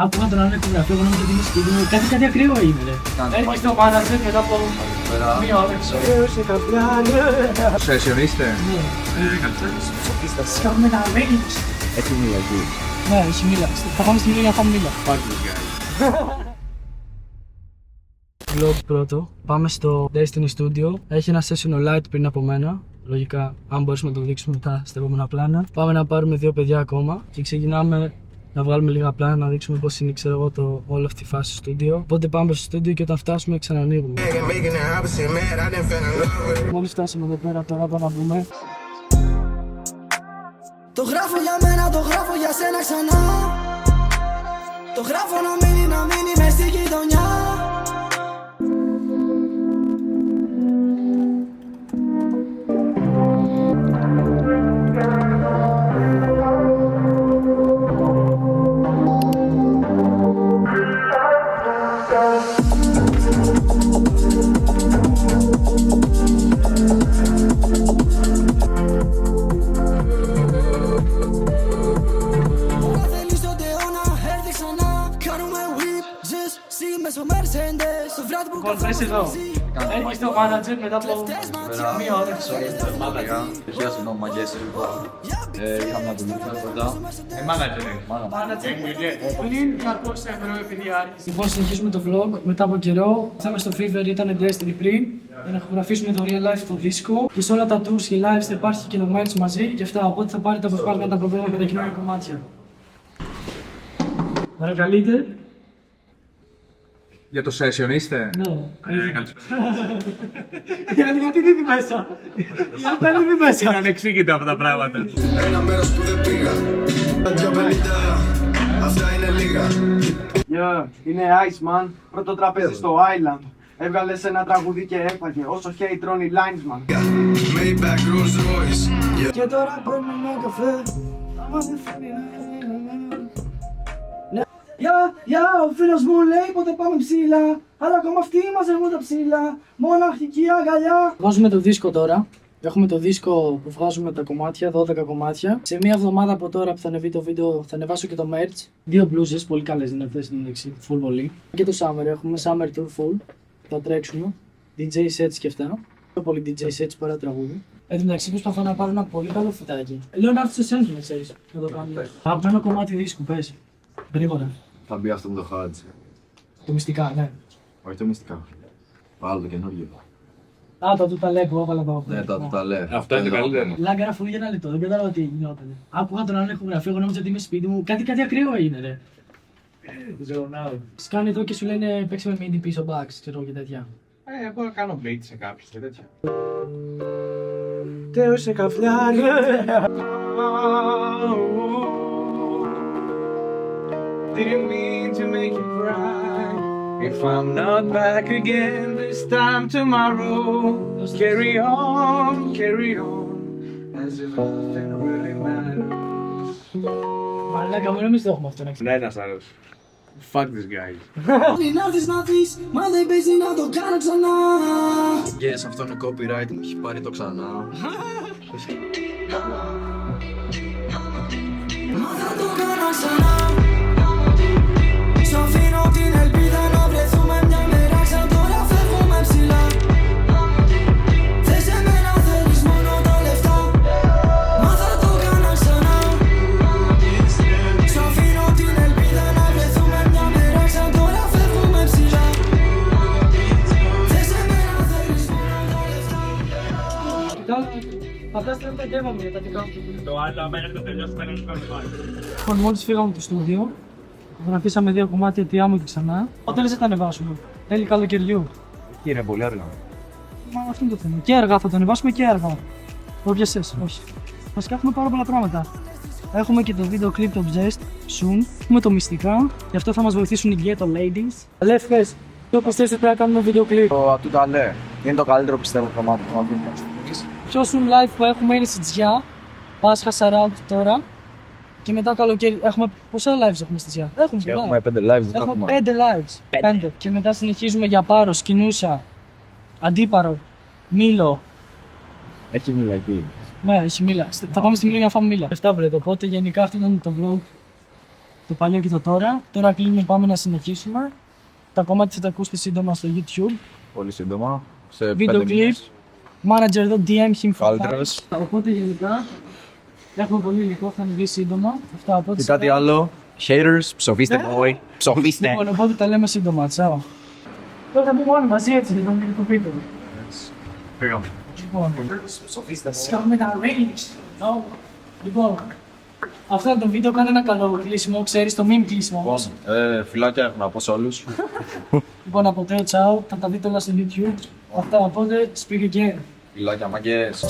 Άκουγα τον άλλο ηχογραφείο, εγώ νόμιζα ότι είναι σπίτι μου. Κάτι ακραίο έγινε. Έρχεσαι στο μάνατζερ μετά από μία ώρα. Σεσιονίστε. Ναι. Σκαμμεναμένος. Έχει μίλα εκεί. Ναι, έχει μίλα. Θα πάμε στη μίλα για να φάμε μίλα. Fuck this guy. Vlog πρώτο. Πάμε στο Destiny Studio. Έχει ένα session light πριν από μένα. Λογικά, αν μπορέσουμε να το δείξουμε μετά στα επόμενα πλάνα. Πάμε να πάρουμε δύο παιδιά ακόμα και ξεκινάμε να βγάλουμε λίγα πλάνα να δείξουμε πώς είναι, ξέρω εγώ, όλη αυτή η φάση στο στούντιο. Οπότε πάμε στο στούντιο και όταν φτάσουμε ξανανοίγουμε. Μόλις φτάσαμε εδώ πέρα, τώρα πάμε να δούμε. Το γράφω για μένα, το γράφω για σένα ξανά. Το γράφω να μείνει μες στη γειτονιά. Κορφές εδώ. Έρχεσαι στο μάνατζερ μετά από μία ώρα. Χιλιά συγγνώμη μαγκές. Είχαμε να δουλεύουμε κοντά. Μάνατζερ. Πλην 200 ευρώ επειδή άρχισε. Λοιπόν, συνεχίζουμε το vlog. Μετά από καιρό, θα είμαι στο Fever, ήταν Destiny πριν. Για να ηχογραφήσουμε το real life το δίσκο. Και σε όλα τα tours και lives θα υπάρχει και το merch μαζί και αυτά. Οπότε θα πάρετε αποσπάσματα τα προβλήματα με τα κοινωνικά κομμάτια. Παρακαλείτε. Για το session είστε. Ναι. Γιατί δεν είναι μέσα. Γιατί δεν είναι μέσα. Είναι ανεξήγητα αυτά τα πράγματα. Ένα μέρος που δεν πήγα. Τα 250, αυτά είναι λίγα. Είναι Iceman, πρώτο τραπέζι στο Island. Έβγαλες ένα τραγουδί και έφαγε, όσο hate τρώνει Linesman. Maybach, Rolls Royce. Και τώρα παίρνουμε καφέ. Γεια, ο φίλος μου λέει πότε πάμε ψηλά. Αλλά ακόμα αυτοί μαζεύουν τα ψηλά. Μοναχτική αγκαλιά. Βάζουμε το δίσκο τώρα. Έχουμε το δίσκο που βγάζουμε τα κομμάτια, 12 κομμάτια. Σε μία εβδομάδα από τώρα που θα ανεβεί το βίντεο θα ανεβάσω και το merch. Δύο μπλούζες, πολύ καλές είναι αυτές στην ένδειξη. Full πολύ. Και το Summer, έχουμε Summer Tour Full. Θα τρέξουμε. DJ sets και αυτά. Πιο πολύ DJ sets παρά τραγούδι. Εν τω μεταξύ προσπαθώ να πάρω ένα πολύ καλό φυτάκι. Λέω να έρθω σε σέντρο, να ξέρεις, να το κάνω. Αγαπημένο κομμάτι δίσκου, πες. Γρήγορα. Θα μπει αυτό με το χάτζ. Το μυστικά, ναι. Όχι το μυστικά. Άλλο το καινούργιο. Α, το τουταλέ που έβαλα εδώ. Ναι, το τουταλέ. Αυτό είναι το καλύτερο. Λάγκαρα φουλή για ένα λεπτό, δεν κατάλαβα τι γινόταν. Άκουγα τον άλλο ηχογραφείο, εγώ νόμιζα ότι είμαι σπίτι μου. Κάτι ακραίο έγινε, ρε. Σκάνε εδώ και σου λένε παίξε με MIDI πίσω back, ξέρω και τέτοια. Εγώ να κάνω beat σε κάποιους και τέτοια. Τέωσε καφλιάρι. Didn't mean to make you cry. If I'm not back again this time tomorrow, carry on, as if nothing really matters. Μαλάκα μου, εμείς το έχουμε αυτό να Ναι, ένας άλλος. Fuck this guy. Να έρθεις να δεις, μα δεν παίζει να το κάνω ξανά. Yes, αυτό είναι copyright, μου έχει πάρει το ξανά. Μα θα το κάνω ξανά. Σ' αφήνω την ελπίδα να βρεθούμε μια μέρα σαν τώρα φεύγουμε ψηλά. Θες εμένα, θέλεις μόνο τα λεφτά. Μα θα το κάνω ξανά. Σ' αφήνω την ελπίδα να βρεθούμε μια μέρα σαν τώρα φεύγουμε ψηλά. Θες εμένα, θέλεις μόνο τα λεφτά. Αυτά στέλνουν τα γεύμα μου για τα δικά μου. Το άλλο, άμα είναι το τελειώσουμε, να το κάνουμε. Λοιπόν, μόλις φύγαμε από το στούντιο, γραφήσαμε δύο κομμάτια τι άμμο και ξανά. Όταν θα τα ανεβάσουμε. Τέλη καλοκαιριού. Εκεί είναι πολύ αργά. Μα αυτό είναι το θέμα. Και αργά θα το ανεβάσουμε και αργά. Το πιασες, όχι. Βασικά έχουμε πάρα πολλά πράγματα. Έχουμε και το βίντεο clip το Obsessed, soon. Έχουμε το μυστικά, γι' αυτό θα μας βοηθήσουν οι Ghetto Ladies. Αλέφκες, ποιο πιστεύεις ότι πρέπει να κάνουμε βίντεο clip? Το τουταλέ. Είναι το καλύτερο πιστεύω κομμάτι. Ποιο soon live που έχουμε είναι στη Τζιά. Πάσχα Σαράουτ τώρα. Και μετά καλοκαίρι. Έχουμε πόσα lives έχουμε στη Τζιά? Έχουμε 5 lives. Έχουμε 5 lives. 5. Και μετά συνεχίζουμε για Πάρο, Σκηνούσα, Αντίπαρο, Μήλο. Έχει μίλα εκεί. Ναι, έχει μήλα. Θα πάμε στη Μήλο για να φάμε μήλα. Αυτά βλέπετε. Οπότε γενικά αυτό ήταν το vlog. Το παλιό και το τώρα. Τώρα κλείνουμε, πάμε να συνεχίσουμε. Τα κομμάτια θα τα ακούσετε σύντομα στο YouTube. Πολύ σύντομα. Σε Βίντεο 5 κλιπ. μήνες. Manager εδώ, DM him for Καλύτερος. that. Οπότε γενικά έχουμε πολύ υλικό, θα ανεβεί σύντομα. Αυτά από ό,τι Και κάτι άλλο. Haters, ψοφίστε boy. Ψοφίστε. Λοιπόν, οπότε τα λέμε σύντομα. Τσάω. Τώρα θα πούμε όλοι μαζί έτσι, δεν θα το πείτε. Λοιπόν, σκάμε τα range. Λοιπόν, αυτό είναι το βίντεο, κάνε ένα καλό κλείσιμο, ξέρεις, το meme κλείσιμο όμως. Φιλάκια να πω σε όλους. Λοιπόν, από Τέο, τσάω, θα τα δείτε όλα στο YouTube. Αυτά, οπότε, speak again. Φιλάκια μαγκές.